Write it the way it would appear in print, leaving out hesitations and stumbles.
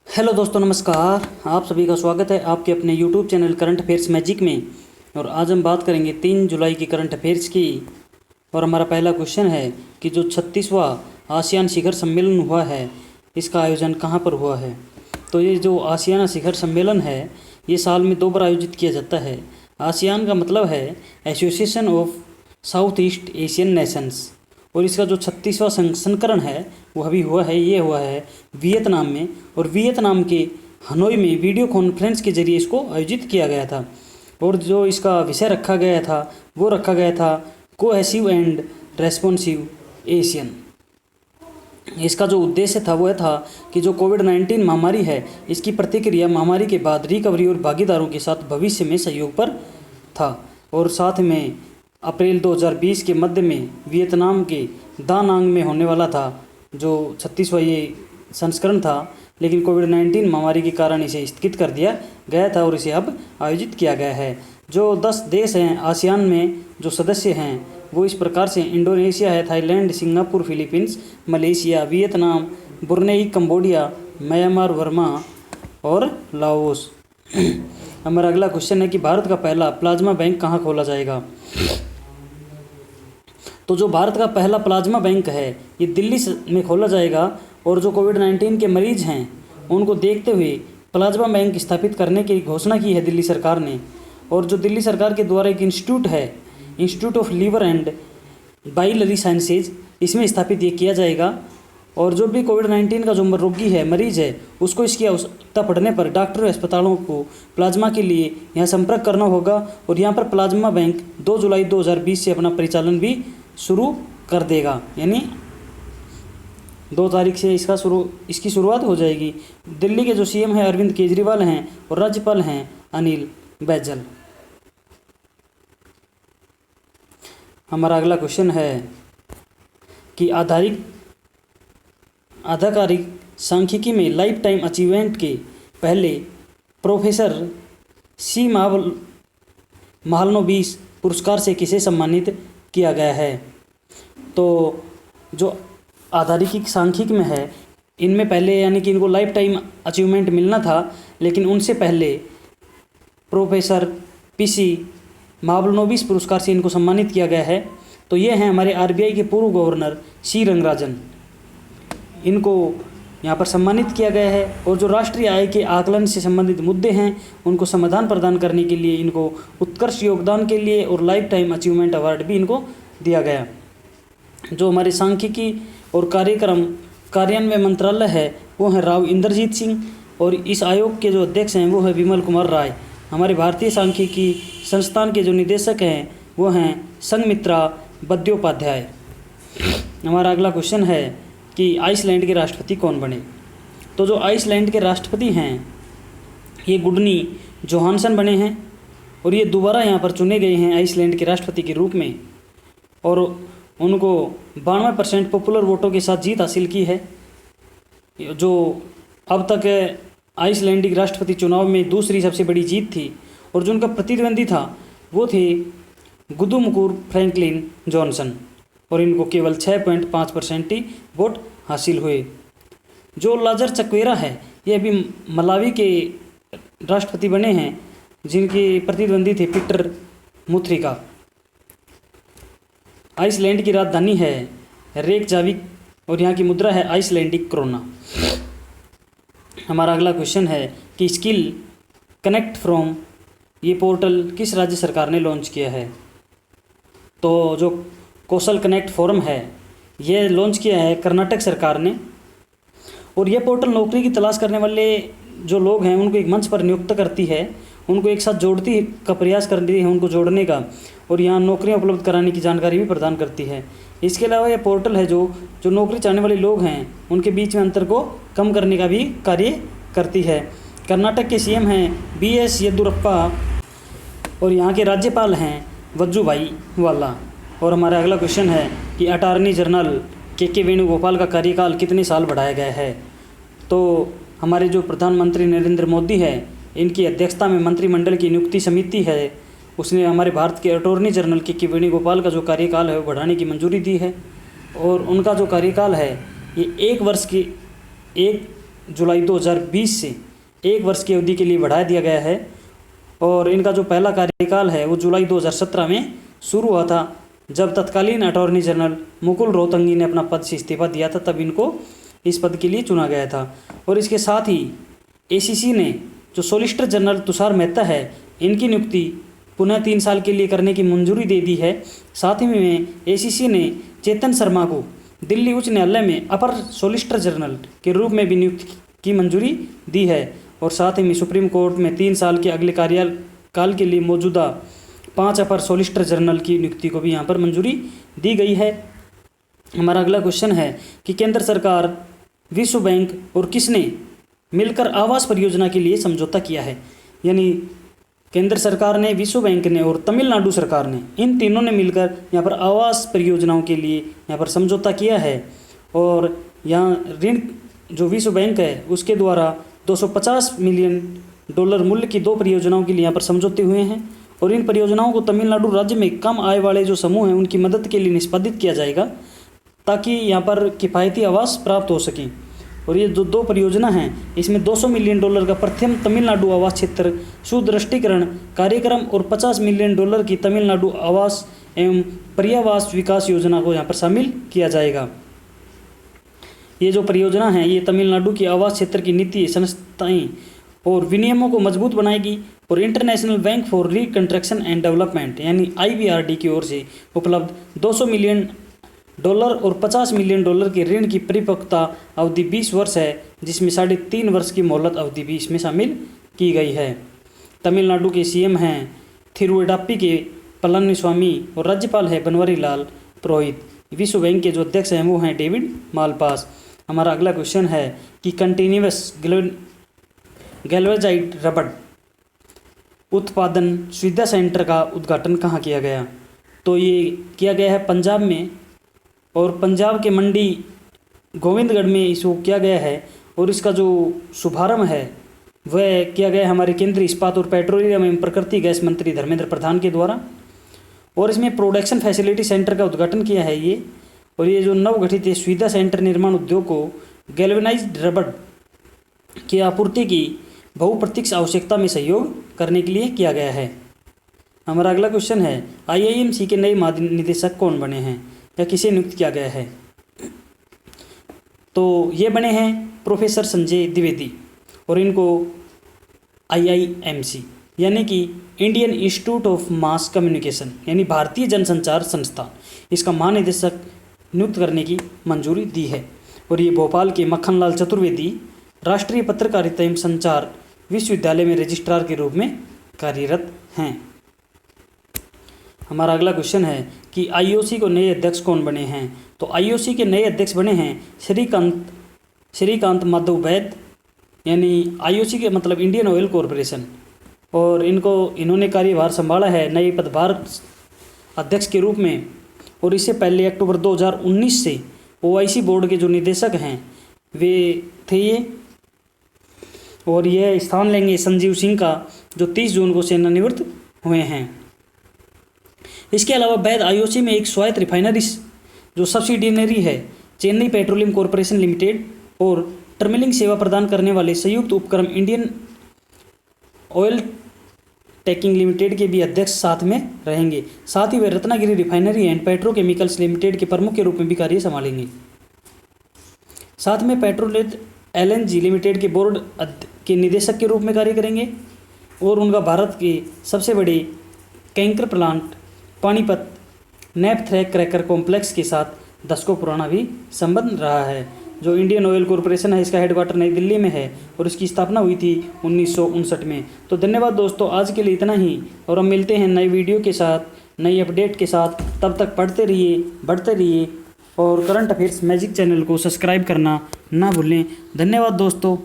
Hello दोस्तों, नमस्कार। आप सभी का स्वागत है आपके अपने YouTube channel current affairs magic में। और आज हम बात करेंगे 3 जुलाई की करंट अफेयर्स की। और हमारा पहला क्वेश्चन है कि जो 36वां आसियान शिखर सम्मेलन हुआ है, इसका आयोजन कहाँ पर हुआ है। तो ये जो आसियान शिखर सम्मेलन है, ये साल में 2 बार आयोजित किया जाता है। आसियान का मतलब है association of south east Asian Nations. और इसका जो 36वां संस्करण है वो अभी ये हुआ है वियतनाम में। और वियतनाम के हनोई में वीडियो कॉन्फ्रेंस के जरिए इसको आयोजित किया गया था। और जो इसका विषय रखा गया था वो रखा गया था कोहेसिव एंड रेस्पॉन्सिव एशियन। इसका जो उद्देश्य था वो था कि जो कोविड-19 महामारी है, इसकी प्रतिक्रिया महामारी के बाद रिकवरी और भागीदारों के साथ भविष्य में सहयोग पर था। और साथ में अप्रैल 2020 के मध्य में वियतनाम के दा नांग में होने वाला था जो 36वां ये संस्करण था, लेकिन कोविड-19 महामारी के कारण इसे स्थगित कर दिया गया था और इसे अब आयोजित किया गया है। जो 10 देश हैं आसियान में जो सदस्य हैं वो इस प्रकार से इंडोनेशिया है, Thailand, Singapore, Philippines, Malaysia, Vietnam, Brunei, Cambodia, Myanmar, Burma और लाओस। हमारा अगला क्वेश्चन है कि भारत का पहला प्लाज्मा बैंक कहाँ खोला जाएगा। तो जो भारत का पहला प्लाज्मा बैंक है ये दिल्ली में खोला जाएगा। और जो कोविड-19 के मरीज हैं उनको देखते हुए प्लाज्मा बैंक स्थापित करने की घोषणा की है दिल्ली सरकार ने। और जो दिल्ली सरकार के द्वारा एक इंस्टीट्यूट है, institute of liver and biliary sciences, इसमें स्थापित ये किया जाएगा। और जो भी कोविड-19 का जो रोगी है, मरीज है, उसको इसकी आवश्यकता पड़ने पर डॉक्टरों और अस्पतालों को प्लाज्मा के लिए यहाँ संपर्क करना होगा। और यहाँ पर प्लाज्मा बैंक 2 जुलाई 2020 से अपना परिचालन भी शुरू कर देगा, यानी 2 तारीख से इसकी शुरुआत हो जाएगी। दिल्ली के जो सीएम हैं अरविंद केजरीवाल हैं और राज्यपाल हैं अनिल बैजल। हमारा अगला क्वेश्चन है कि आधिकारिक सांख्यिकी में लाइफ टाइम अचीवमेंट के पहले प्रोफेसर सी महालनोबिस पुरस्कार से किसे सम्मानित किया गया है। तो जो आधिकारिक सांख्यिकी में है, इनमें पहले यानी कि इनको लाइफ टाइम अचीवमेंट मिलना था, लेकिन उनसे पहले प्रोफेसर पीसी महालनोबिस पुरस्कार से इनको सम्मानित किया गया है। तो ये हैं हमारे आरबीआई के पूर्व गवर्नर सी रंगराजन, इनको यहाँ पर सम्मानित किया गया है। और जो राष्ट्रीय आय के आकलन से संबंधित मुद्दे हैं उनको समाधान प्रदान करने के लिए इनको उत्कृष्ट योगदान के लिए और लाइफ टाइम अचीवमेंट अवार्ड भी इनको दिया गया। जो हमारे सांख्यिकी और कार्यान्वयन मंत्रालय है वो है राव इंद्रजीत सिंह। और इस आयोग के जो अध्यक्ष हैं वो है विमल कुमार राय। हमारे भारतीय सांख्यिकी संस्थान के जो निदेशक हैं वो हैं संघमित्रा बंद्योपाध्याय। हमारा अगला क्वेश्चन है कि आइसलैंड के राष्ट्रपति कौन बने। तो जो आइसलैंड के राष्ट्रपति हैं ये गुडनी जोहानसन बने हैं। और ये दोबारा यहाँ पर चुने गए हैं आइसलैंड के राष्ट्रपति के रूप में। और उनको 92% पॉपुलर वोटों के साथ जीत हासिल की है, जो अब तक आइसलैंडिक राष्ट्रपति चुनाव में दूसरी सबसे बड़ी जीत थी। और जो उनका प्रतिद्वंदी था वो थे गुदुमुकुर फ्रैंकलिन जॉनसन। और इनको केवल 6.5% ही वोट हासिल हुए। जो लाजर चक्वेरा है ये अभी मलावी के राष्ट्रपति बने हैं, जिनके प्रतिद्वंदी थे पीटर मुथरिका। आइसलैंड की राजधानी है रेकजाविक और यहाँ की मुद्रा है आइसलैंडिक क्रोना। हमारा अगला क्वेश्चन है कि स्किल कनेक्ट फ्रॉम ये पोर्टल किस राज्य सरकार ने लॉन्च किया है। तो जो कौशल कनेक्ट फोरम है ये लॉन्च किया है कर्नाटक सरकार ने। और यह पोर्टल नौकरी की तलाश करने वाले जो लोग हैं उनको एक मंच पर नियुक्त करती है, उनको एक साथ जोड़ती का प्रयास करती है, उनको जोड़ने का। और यहाँ नौकरियाँ उपलब्ध कराने की जानकारी भी प्रदान करती है। इसके अलावा यह पोर्टल है जो नौकरी चाहने वाले लोग हैं उनके बीच में अंतर को कम करने का भी कार्य करती है। कर्नाटक के सीएम हैं BS येदियुरप्पा और यहाँ के राज्यपाल हैं वजुभाई वाला। और हमारा अगला क्वेश्चन है कि अटॉर्नी जनरल के वेणुगोपाल का कार्यकाल कितने साल बढ़ाया गया है। तो हमारे जो प्रधानमंत्री नरेंद्र मोदी है इनकी अध्यक्षता में मंत्रिमंडल की नियुक्ति समिति है, उसने हमारे भारत के अटॉर्नी जनरल के वेणुगोपाल का जो कार्यकाल है वो बढ़ाने की मंजूरी दी है। और उनका जो कार्यकाल है ये 1 वर्ष की 1 जुलाई 2020 से 1 वर्ष की अवधि के लिए बढ़ा दिया गया है। और इनका जो पहला कार्यकाल है वो जुलाई 2017 में शुरू हुआ था, जब तत्कालीन अटॉर्नी जनरल मुकुल रोहतंगी ने अपना पद से इस्तीफा दिया था, तब इनको इस पद के लिए चुना गया था। और इसके साथ ही एसीसी ने जो सॉलिसिटर जनरल तुषार मेहता है, इनकी नियुक्ति पुनः 3 साल के लिए करने की मंजूरी दे दी है। साथ ही में एसीसी ने चेतन शर्मा को दिल्ली उच्च न्यायालय में अपर सॉलिसिटर जनरल के रूप में भी नियुक्ति की मंजूरी दी है। और साथ ही में सुप्रीम कोर्ट में 3 साल के अगले कार्यकाल के लिए मौजूदा 5 अपर सॉलिसिटर जनरल की नियुक्ति को भी यहाँ पर मंजूरी दी गई है। हमारा अगला क्वेश्चन है कि केंद्र सरकार, विश्व बैंक और किसने मिलकर आवास परियोजना के लिए समझौता किया है। यानी केंद्र सरकार ने, विश्व बैंक ने और तमिलनाडु सरकार ने, इन तीनों ने मिलकर यहाँ पर आवास परियोजनाओं के लिए यहाँ पर समझौता किया है। और यहाँ ऋण जो विश्व बैंक है उसके द्वारा $250 मिलियन मूल्य की 2 परियोजनाओं के लिए यहाँ पर समझौते हुए हैं। और इन परियोजनाओं को तमिलनाडु राज्य में कम आय वाले जो समूह हैं उनकी मदद के लिए निष्पादित किया जाएगा, ताकि यहाँ पर किफ़ायती आवास प्राप्त हो सकें। और ये जो 2 परियोजना हैं, इसमें $200 मिलियन का प्रथम तमिलनाडु आवास क्षेत्र सुदृष्टिकरण कार्यक्रम और $50 मिलियन की तमिलनाडु आवास एवं पर्यावास विकास योजना को यहाँ पर शामिल किया जाएगा। ये जो परियोजना है ये तमिलनाडु की आवास क्षेत्र की नीति, संस्थाएं और विनियमों को मजबूत बनाएगी। और international bank for reconstruction and development यानी IBRD की ओर से उपलब्ध $200 मिलियन और $50 मिलियन के ऋण की परिपक्वता अवधि 20 वर्ष है, जिसमें 3.5 वर्ष की मोहलत अवधि भी इसमें शामिल की गई है। तमिलनाडु के CM हैं थिरुवडाप्पी के पलानीस्वामी और राज्यपाल है बनवारीलाल पुरोहित। विश्व बैंक के जो अध्यक्ष हैं वो हैं डेविड मालपास। हमारा अगला क्वेश्चन है कि कंटिन्यूअस गैल्वेजाइड रबड़ उत्पादन सुविधा सेंटर का उद्घाटन कहाँ किया गया। तो ये किया गया है पंजाब में, और पंजाब के मंडी गोविंदगढ़ में इसको किया गया है। और इसका जो शुभारंभ है वह किया गया हमारे केंद्रीय इस्पात और पेट्रोलियम एवं प्रकृति गैस मंत्री धर्मेंद्र प्रधान के द्वारा। और इसमें प्रोडक्शन फैसिलिटी सेंटर का उद्घाटन किया है ये। और ये जो नवगठित सुविधा सेंटर निर्माण उद्योग को गैल्वेनाइज्ड रबड़ की आपूर्ति की बहुप्रतीक्षित आवश्यकता में सहयोग करने के लिए किया गया है। हमारा अगला क्वेश्चन है IIMC के नए महानिदेशक कौन बने हैं या किसे नियुक्त किया गया है। तो ये बने हैं प्रोफेसर संजय द्विवेदी, और इनको IIMC यानी कि Indian institute of mass communication यानी भारतीय जनसंचार संस्थान, इसका महानिदेशक नियुक्त करने की मंजूरी दी है। और ये भोपाल के मक्खनलाल चतुर्वेदी राष्ट्रीय पत्रकारिता एवं संचार विश्वविद्यालय में रजिस्ट्रार के रूप में कार्यरत हैं। हमारा अगला क्वेश्चन है कि IOC को नए अध्यक्ष कौन बने हैं। तो IOC के नए अध्यक्ष बने हैं श्रीकांत माधव वैद, यानी IOC के मतलब इंडियन ऑयल कॉरपोरेशन। और इन्होंने कार्यभार संभाला है नए पदभार अध्यक्ष के रूप में। और इससे पहले अक्टूबर 2019 से OIC बोर्ड के जो निदेशक हैं वे थे ये। और यह स्थान लेंगे संजीव सिंह का, जो 30 जून को सेवानिवृत्त हुए हैं। इसके अलावा वैद IOC में एक स्वायत्त रिफाइनरी जो सब्सिडियरी है चेन्नई पेट्रोलियम कॉरपोरेशन लिमिटेड और टर्मिनलिंग सेवा प्रदान करने वाले संयुक्त उपक्रम इंडियन ऑयल टेकिंग लिमिटेड के भी अध्यक्ष साथ में रहेंगे। साथ ही वे Ratnagiri refinery and petrochemicals limited के प्रमुख के रूप में भी कार्य संभालेंगे। साथ में पेट्रोनेट LNG लिमिटेड के बोर्ड के निदेशक के रूप में कार्य करेंगे। और उनका भारत के सबसे बड़े cracker plant Panipat naphtha cracker complex के साथ दशकों पुराना भी संबंध रहा है। जो इंडियन ऑयल कॉरपोरेशन है इसका हेडक्वार्टर नई दिल्ली में है और इसकी स्थापना हुई थी 1959 में। तो धन्यवाद दोस्तों, आज के लिए इतना ही, और हम मिलते हैं नई वीडियो के साथ, नई अपडेट के साथ। तब तक पढ़ते रहिए, बढ़ते रहिए, और करंट अफेयर्स मैजिक चैनल को सब्सक्राइब करना ना भूलें। धन्यवाद दोस्तों।